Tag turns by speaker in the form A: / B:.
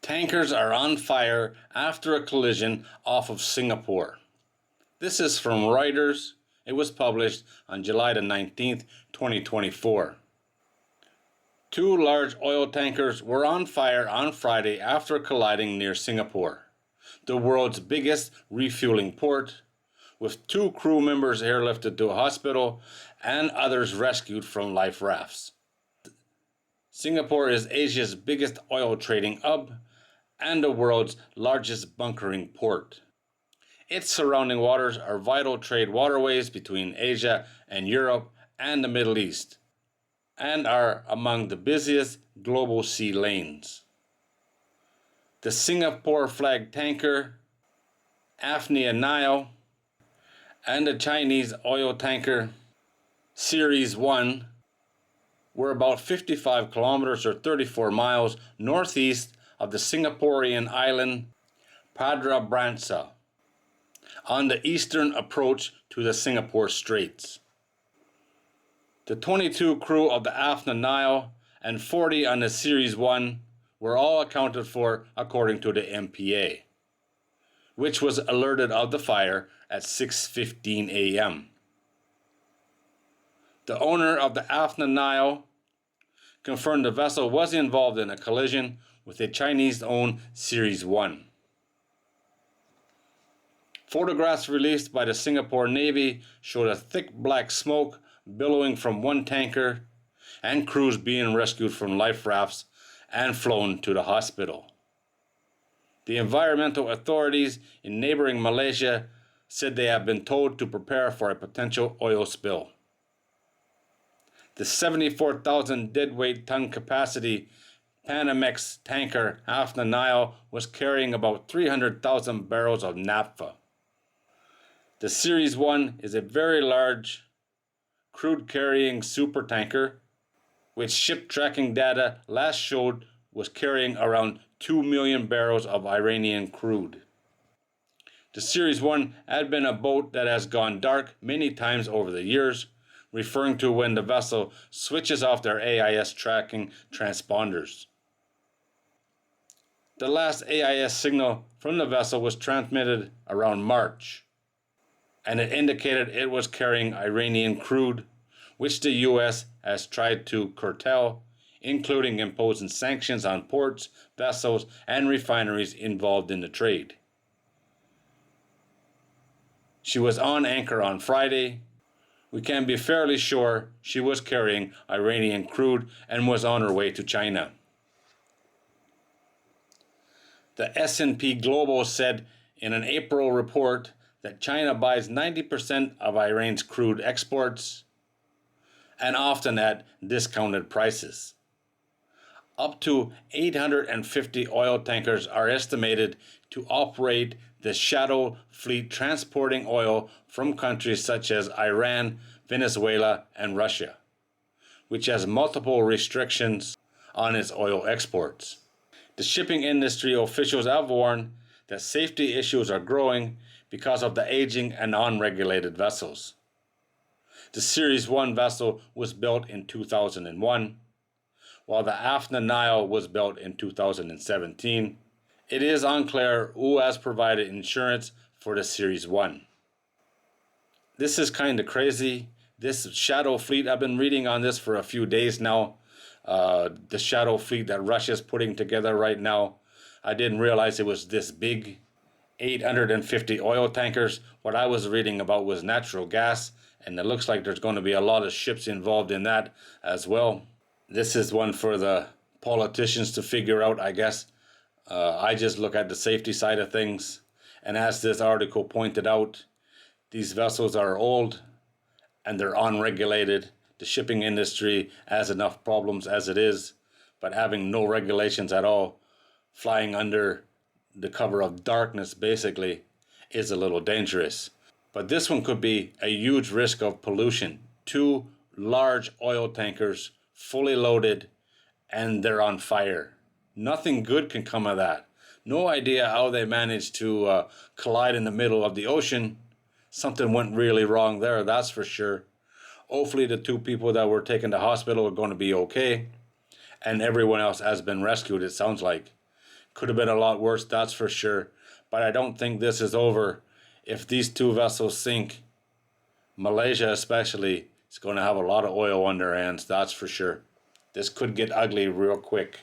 A: Tankers are on fire after a collision off of Singapore. This is from Reuters. It was published on July the 19th, 2024. Two large oil tankers were on fire on Friday after colliding near Singapore, the world's biggest refueling port, with two crew members airlifted to a hospital and others rescued from life rafts. Singapore is Asia's biggest oil trading hub and the world's largest bunkering port. Its surrounding waters are vital trade waterways between Asia and Europe and the Middle East, and are among the busiest global sea lanes. The Singapore-flagged tanker Afnia Nile and the Chinese oil tanker Series 1 were about 55 kilometers or 34 miles northeast of the Singaporean island Padra Branca, on the eastern approach to the Singapore Straits. The 22 crew of the Afnia Nile and 40 on the Series 1 were all accounted for according to the MPA, which was alerted of the fire at 6:15 a.m. The owner of the Afnia Nile confirmed the vessel was involved in a collision with a Chinese-owned Series 1. Photographs released by the Singapore Navy showed a thick black smoke billowing from one tanker and crews being rescued from life rafts and flown to the hospital. The environmental authorities in neighboring Malaysia said they have been told to prepare for a potential oil spill. The 74,000 deadweight ton capacity Panamax tanker Afnia Nile was carrying about 300,000 barrels of naphtha. The Series 1 is a very large crude-carrying supertanker, which ship tracking data last showed was carrying around 2 million barrels of Iranian crude. The Series 1 had been a boat that has gone dark many times over the years, referring to when the vessel switches off their AIS tracking transponders. The last AIS signal from the vessel was transmitted around March, and it indicated it was carrying Iranian crude, which the U.S. has tried to curtail, including imposing sanctions on ports, vessels, and refineries involved in the trade. She was on anchor on Friday. We can be fairly sure she was carrying Iranian crude and was on her way to China. The S&P Global said in an April report that China buys 90% of Iran's crude exports, and often at discounted prices. Up to 850 oil tankers are estimated to operate the shadow fleet transporting oil from countries such as Iran, Venezuela, and Russia, which has multiple restrictions on its oil exports. The shipping industry officials have warned that safety issues are growing because of the aging and unregulated vessels. The Series 1 vessel was built in 2001, while the Afnia Nile was built in 2017. It is unclear who has provided insurance for the Series 1. This is kind of crazy. This shadow fleet, I've been reading on this for a few days now. The shadow fleet that Russia's putting together right now. I didn't realize it was this big. 850 oil tankers. What I was reading about was natural gas, and it looks like there's going to be a lot of ships involved in that as well. This is one for the politicians to figure out, I guess. I just look at the safety side of things, and as this article pointed out, these vessels are old and they're unregulated. The shipping industry has enough problems as it is, but having no regulations at all, flying under the cover of darkness basically, is a little dangerous. But this one could be a huge risk of pollution. Two large oil tankers, fully loaded, and they're on fire. Nothing good can come of that. No idea how they managed to collide in the middle of the ocean. Something went really wrong there, that's for sure. Hopefully the two people that were taken to hospital are going to be okay, and everyone else has been rescued, it sounds like. Could have been a lot worse, that's for sure. But I don't think this is over. If these two vessels sink, Malaysia especially is going to have a lot of oil on their hands, that's for sure. This could get ugly real quick.